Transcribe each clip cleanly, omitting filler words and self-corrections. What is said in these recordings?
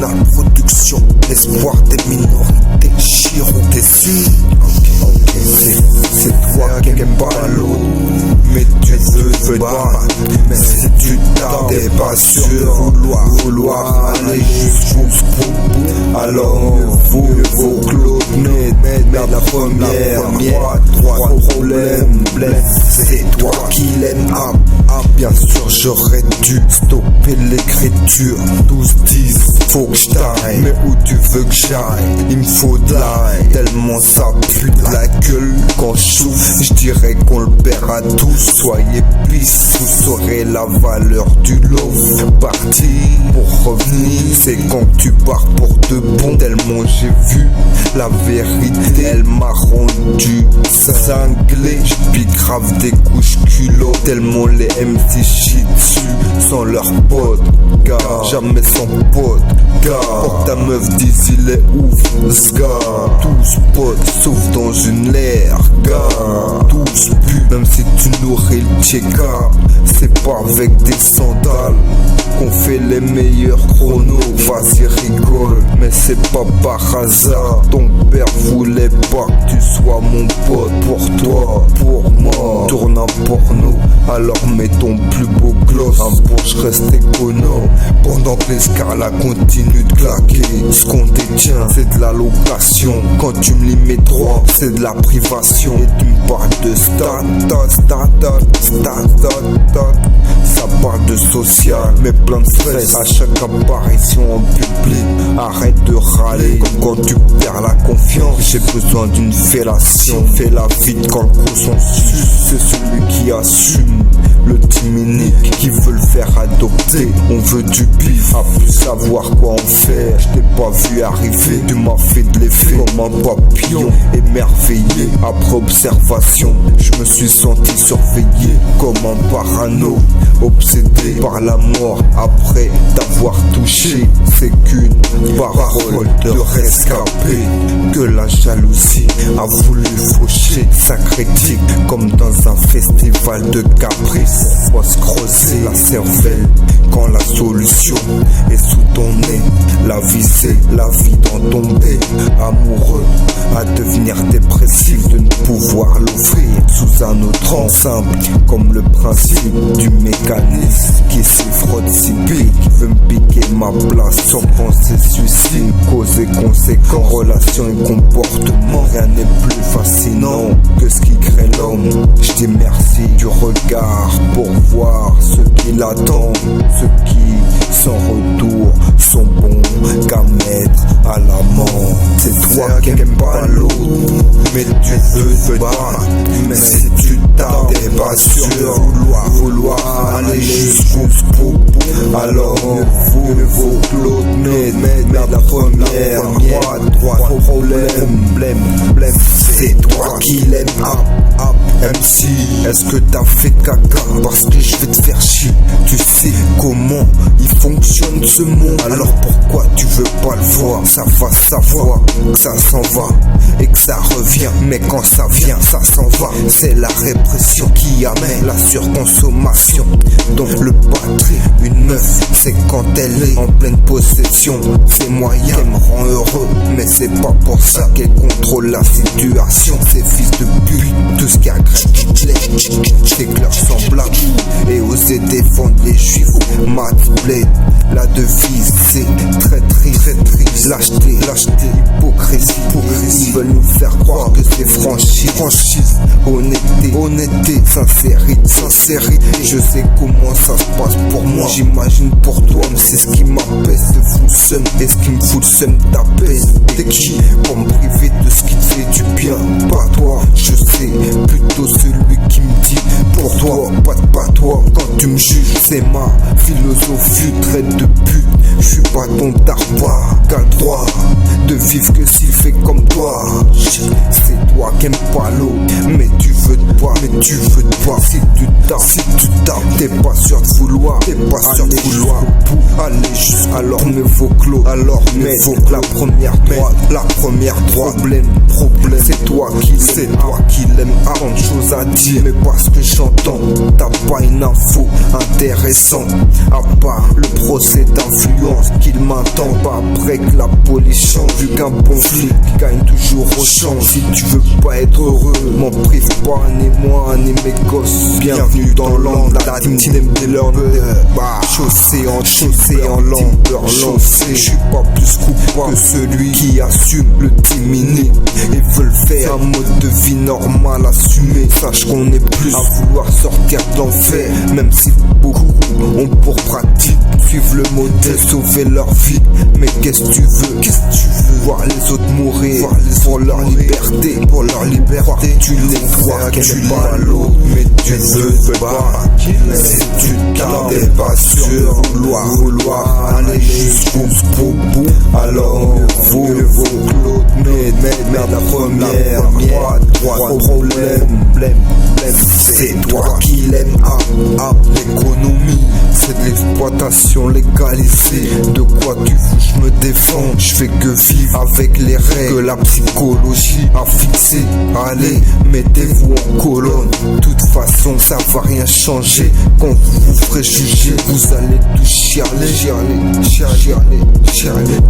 Original production, l'espoir des minorités, Chiro Tessie. C'est toi qui n'aimes pas l'autre, mais tu veux te battre. Mais si tu t'es pas sûr de vouloir aller jusqu'au bout, alors mieux vaut que l'autre mais la première. Trois problèmes, c'est toi qui l'aimes. Bien sûr j'aurais dû stopper l'écriture. 12-10, faut que j'taille, mais où tu veux que j'aille? Il me faut de l'ail, tellement ça pue de la gueule. Quand j'souffle, j'dirais qu'on le perd à tous. Soyez pisse, vous saurez la valeur du lot. Parti pour revenir, c'est quand tu pars pour de bon. Tellement j'ai vu la vérité, elle m'a rendu cinglé. J'pique grave des couches culot, tellement les MC chient dessus sans leur pote, gars, jamais sans pote, gars. Pour ta meuf dise il est ouf, gars. Tous potes sauf dans une laire, gars. Tous puent, même si tu nourris le check-up. C'est pas avec des sandales qu'on fait les meilleurs chronos. Vas-y rigole, mais c'est pas par hasard. Ton père voulait pas que tu sois mon pote. Pour toi, pour moi, tourne un porno, alors mets ton plus beau gloss. Un Porsche reste économe, pendant que l'escala continue de claquer. Ce qu'on détient, c'est de la location. Quand tu me lis mes droits, c'est de la privation. Et tu me parles de ça parle de social, mais plein de stress à chaque apparition en public. Arrête de râler comme quand tu perds la confiance. J'ai besoin d'une fellation. Fais la vite quand le consensus, c'est celui qui assume. Le timinique qui veut le faire adopter. On veut du bif, à plus savoir quoi en faire. Je t'ai pas vu arriver, tu m'as fait de l'effet comme un papillon émerveillé. Après observation, je me suis senti surveillé comme un parano, obsédé par la mort après t'avoir touché. C'est qu'une parole de rescapé que la jalousie a voulu faucher. Ça critique comme dans un festival de caprice. Faut se creuser la cervelle quand la solution est sous ton nez. La vie c'est la vie d'en tomber amoureux, à devenir dépressif, de ne pouvoir l'offrir sous un autre angle. Simple comme le principe du mécanisme qui s'y frotte si pique, qui veut me piquer ma place sans penser suicide. Cause et conséquences, relations et comportements, rien n'est plus fascinant que ce qui crée l'homme. Je dis merci du regard pour voir ce qu'il attend, ceux qui sans retour sont bons qu'à mettre à l'amant. C'est toi qui n'aimes pas l'autre, mais tu veux te battre. Mais si tu t'es pas sûr de vouloir aller jusqu'au bout, alors mieux vaut que l'autre mais la première. Trois problèmes, c'est toi qui l'aimes. MC, est-ce que t'as fait caca? Parce que je vais te faire chier. Tu sais comment il fonctionne ce monde, alors pourquoi tu veux pas le voir? Ça va savoir que ça s'en va et que ça revient, mais quand ça vient, ça s'en va. C'est la répression qui amène la surconsommation. Donc le batterie, une meuf, c'est quand elle est en pleine possession. C'est moyen, elle me rend heureux, mais c'est pas pour ça qu'elle contrôle la situation. Ces fils de pute, tout ce qui agrège c'est que leur semblable et oser défendre les juifs. Matt Blade, la devise c'est traîtrise, lâcheté, hypocrisie. Ils veulent nous faire croire que c'est franchise, honnêteté, sincérité. Je sais comment ça se passe pour moi, j'imagine pour toi, mais c'est ce qui m'apaise. Te fout le seum, et ce qui me fout le seum t'apaise. T'es qui pour me priver de ce qui te fait du bien? Pas toi, je sais, plutôt celui qui me dit pour toi, pas toi. Quand tu me juges, c'est ma philosophie, traite de pute. Je suis pas ton tarpin, qu'à le droit de vivre que s'il fait comme toi. C'est toi qui aimes pas l'eau, mais tu veux te boire, Si tu tapes, t'es pas sûr de vouloir, aller jusqu'au alors mieux vaut clos, alors mieux vaut la première droite, la première droite. Problème, c'est toi qui l'aimes, a tant de choses à dire, mais parce que j'entends, t'as pas une info intéressante, à part le procès d'influence qu'il m'entend pas après que la police change, vu qu'un bon flic gagne toujours au change. Si tu veux pas être heureux, m'en prive pas, ni moi, ni mes gosses. Bienvenue dans l'an de la team chaussée en lampe, je suis pas plus coupable que celui qui assume le timini et veulent faire un mode de vie normal assumé. Sache qu'on est plus à vouloir sortir de l'enfer, même si beaucoup ont pour pratique suivre le modèle, sauver leur vie. Mais qu'est-ce que tu veux? Voir les autres mourir pour leur liberté, tu les vois qu'elle est pas l'autre, mais tu ne veux pas. Si tu t'es pas sûr, vouloir aller jusqu'au bout, alors mieux vaut que l'autre. Mais la première droite, problème, c'est toi qui l'aimes. L'économie, c'est de l'exploitation légalisée. De quoi tu fous, je me défends. Je fais que vivre avec les règles que la psychologie a fixées. Allez, mettez-vous en colonne. De toute façon, ça va rien changer. Quand vous vous ferez juger, vous allez tout chialer.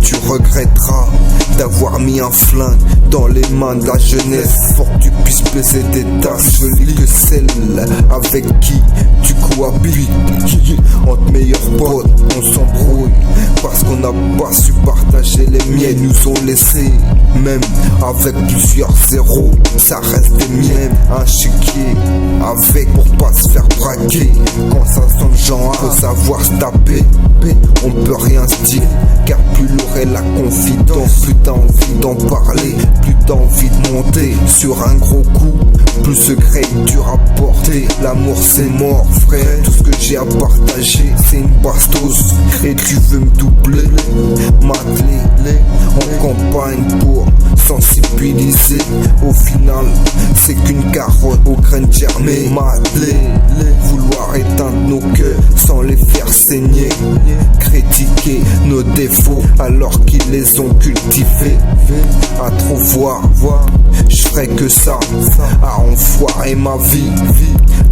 Tu regretteras d'avoir mis un flingue dans les mains de la jeunesse pour que tu puisses baiser des tasses jolies que celles avec qui tu cohabites. Entre meilleurs potes, on s'embrouille parce qu'on n'a pas su partager les miens. Nous ont laissé, même avec plusieurs zéros, ça reste des miens. Un chéquier avec pour pas se faire braquer. Quand ça sonne genre, faut savoir se taper. On peut rien se dire, car plus lourd est la confidence, plus t'as envie d'en parler, plus t'as envie de monter sur un gros coup. Plus secret est dur à porter. L'amour c'est mort frère, tout ce que j'ai à partager c'est une bastos. Et tu veux me doubler, m'atteler en campagne pour sensibiliser. Au final c'est qu'une carotte aux graines germées. M'atteler, vouloir éteindre nos cœurs sans les faire saigner. Critiquer nos défauts alors qu'ils les ont cultivés. À trop voir, je ferai que ça à enfoirer ma vie.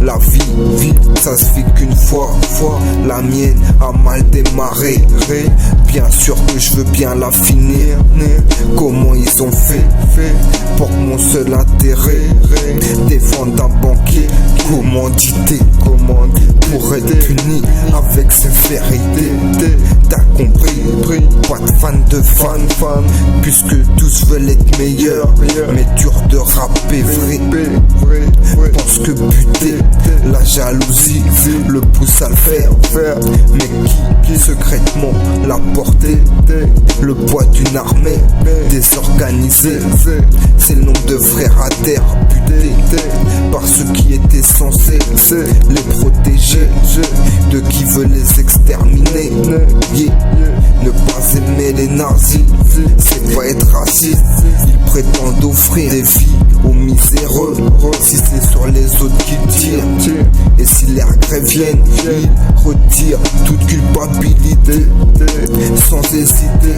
La vie, ça se fait qu'une fois. La mienne a mal démarré. Bien sûr que je veux bien la finir. Comment ils ont fait pour que mon seul intérêt défendre un banquier commandité pour être puni avec sévérité. T'as compris, pas de fan, puisque tous veulent être meilleurs, mais dur de rapper vrai. Pense que buter la jalousie le pousse à le faire, mais qui secrètement l'a porté? Le poids d'une armée désorganisée, c'est le nombre de frères à terre butés par ceux qui étaient censés les protéger, de qui veut les exterminer. Ne pas aimer les nazis, c'est pas être raciste. Ils prétendent offrir des vies aux miséreux. Si c'est sur les autres qu'ils tirent, et si les regrets viennent, ils retirent toute culpabilité sans hésiter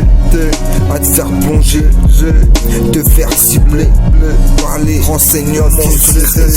à te faire plonger, te faire cibler par les renseignements secrets.